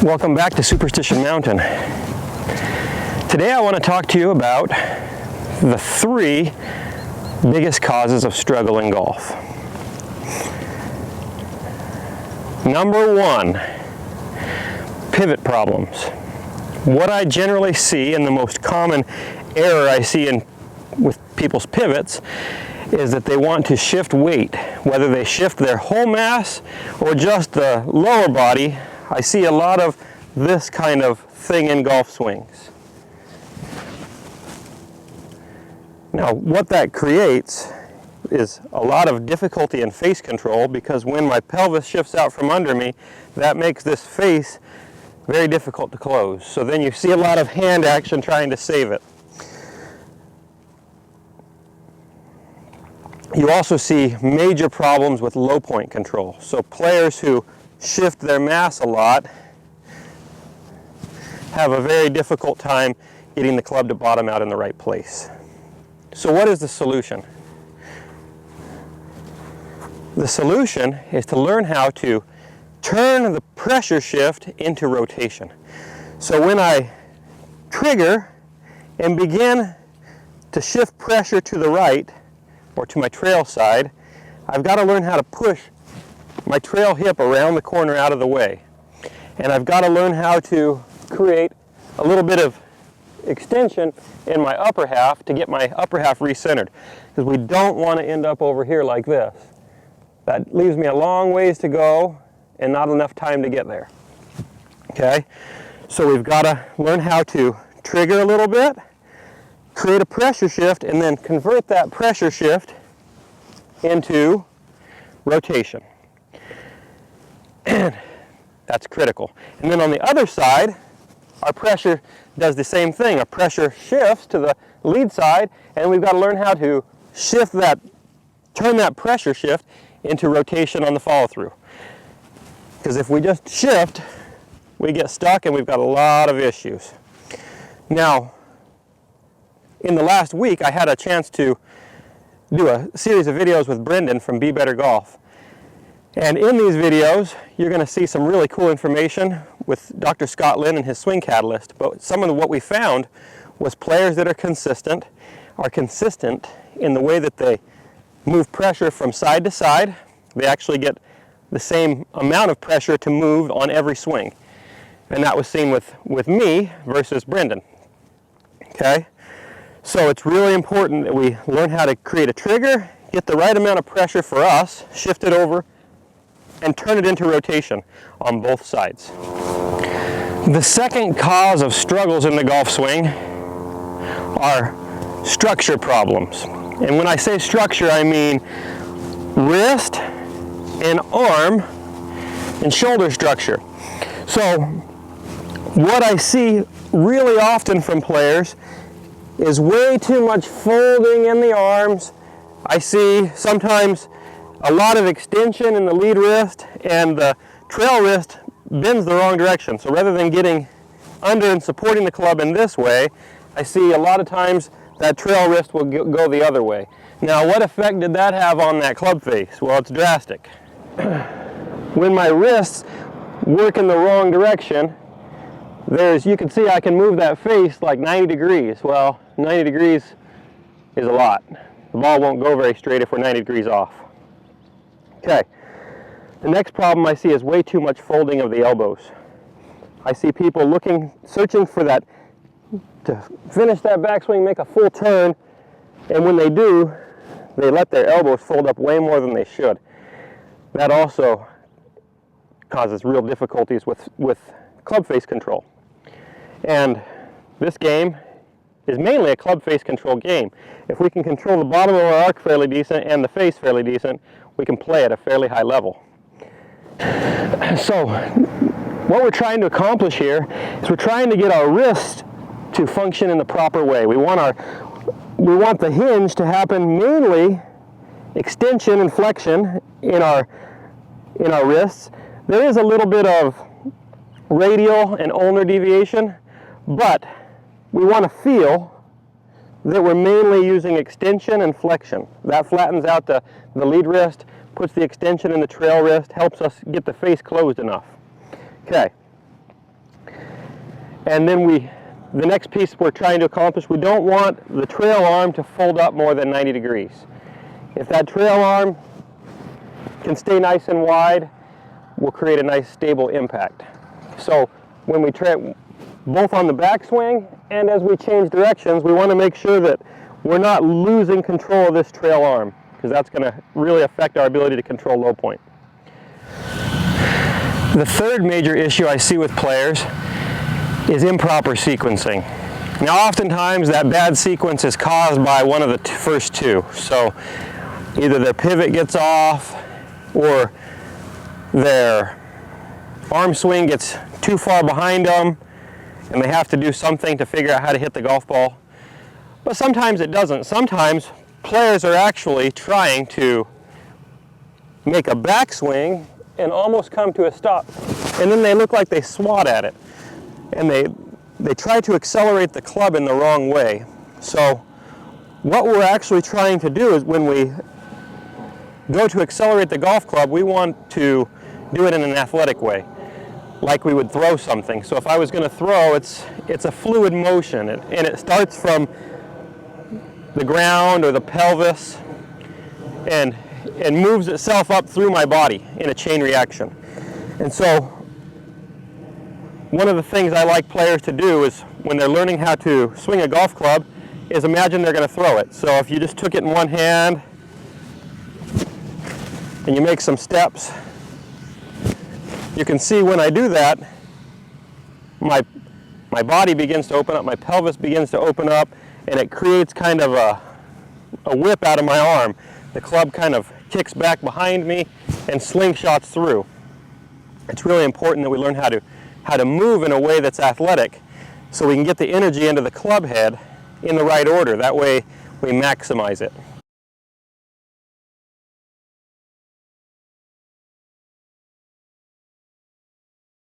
Welcome back to Superstition Mountain. Today I want to talk to you about the 3 biggest causes of struggle in golf. Number 1, pivot problems. What I generally see, and the most common error I see with people's pivots, is that they want to shift weight, whether they shift their whole mass or just the lower body. I see a lot of this kind of thing in golf swings. Now, what that creates is a lot of difficulty in face control, because when my pelvis shifts out from under me, that makes this face very difficult to close. So then you see a lot of hand action trying to save it. You also see major problems with low point control. So players who shift their mass a lot have a very difficult time getting the club to bottom out in the right place. So what is the solution? The solution is to learn how to turn the pressure shift into rotation. So when I trigger and begin to shift pressure to the right or to my trail side, I've got to learn how to push my trail hip around the corner out of the way. And I've got to learn how to create a little bit of extension in my upper half to get my upper half recentered, because we don't want to end up over here like this. That leaves me a long ways to go and not enough time to get there. Okay, so we've got to learn how to trigger a little bit, create a pressure shift, and then convert that pressure shift into rotation. And that's critical. And then on the other side, our pressure does the same thing. Our pressure shifts to the lead side, and we've got to learn how to shift that, turn that pressure shift into rotation on the follow through. Because if we just shift, we get stuck and we've got a lot of issues. Now, in the last week, I had a chance to do a series of videos with Brendan from Be Better Golf. And in these videos, you're going to see some really cool information with Dr. Scott Lynn and his swing catalyst. But some of what we found was players that are consistent in the way that they move pressure from side to side. They actually get the same amount of pressure to move on every swing. And that was seen with me versus Brendan. Okay? So it's really important that we learn how to create a trigger, get the right amount of pressure for us, shift it over, and turn it into rotation on both sides. The second cause of struggles in the golf swing are structure problems. And when I say structure, I mean wrist and arm and shoulder structure. So what I see really often from players is way too much folding in the arms. I see sometimes a lot of extension in the lead wrist, and the trail wrist bends the wrong direction. So rather than getting under and supporting the club in this way, I see a lot of times that trail wrist will go the other way. Now, what effect did that have on that club face? Well, it's drastic. When my wrists work in the wrong direction, you can see I can move that face like 90 degrees. Well, 90 degrees is a lot. The ball won't go very straight if we're 90 degrees off. Okay, the next problem I see is way too much folding of the elbows. I see people searching for that, to finish that backswing, make a full turn, and when they do, they let their elbows fold up way more than they should. That also causes real difficulties with club face control. And this game is mainly a club face control game. If we can control the bottom of our arc fairly decent and the face fairly decent, we can play at a fairly high level. So what we're trying to accomplish here is we're trying to get our wrist to function in the proper way. We want the hinge to happen mainly extension and flexion in our wrists. There is a little bit of radial and ulnar deviation, but we want to feel that we're mainly using extension and flexion. That flattens out the lead wrist, puts the extension in the trail wrist, helps us get the face closed enough. Okay, And then the next piece we're trying to accomplish, we don't want the trail arm to fold up more than 90 degrees. If that trail arm can stay nice and wide, we'll create a nice stable impact. So when we both on the backswing and as we change directions, we want to make sure that we're not losing control of this trail arm, because that's going to really affect our ability to control low point. The third major issue I see with players is improper sequencing. Now oftentimes that bad sequence is caused by one of the first two. So either their pivot gets off or their arm swing gets too far behind them and they have to do something to figure out how to hit the golf ball. But sometimes it doesn't. Sometimes players are actually trying to make a backswing and almost come to a stop. And then they look like they swat at it. And they try to accelerate the club in the wrong way. So what we're actually trying to do is when we go to accelerate the golf club, we want to do it in an athletic way, like we would throw something. So if I was going to throw, it's a fluid motion, and it starts from the ground or the pelvis and moves itself up through my body in a chain reaction. And so one of the things I like players to do is when they're learning how to swing a golf club is imagine they're going to throw it. So if you just took it in one hand and you make some steps, you can see when I do that, my body begins to open up, my pelvis begins to open up, and it creates kind of a whip out of my arm. The club kind of kicks back behind me and slingshots through. It's really important that we learn how to move in a way that's athletic so we can get the energy into the club head in the right order. That way we maximize it.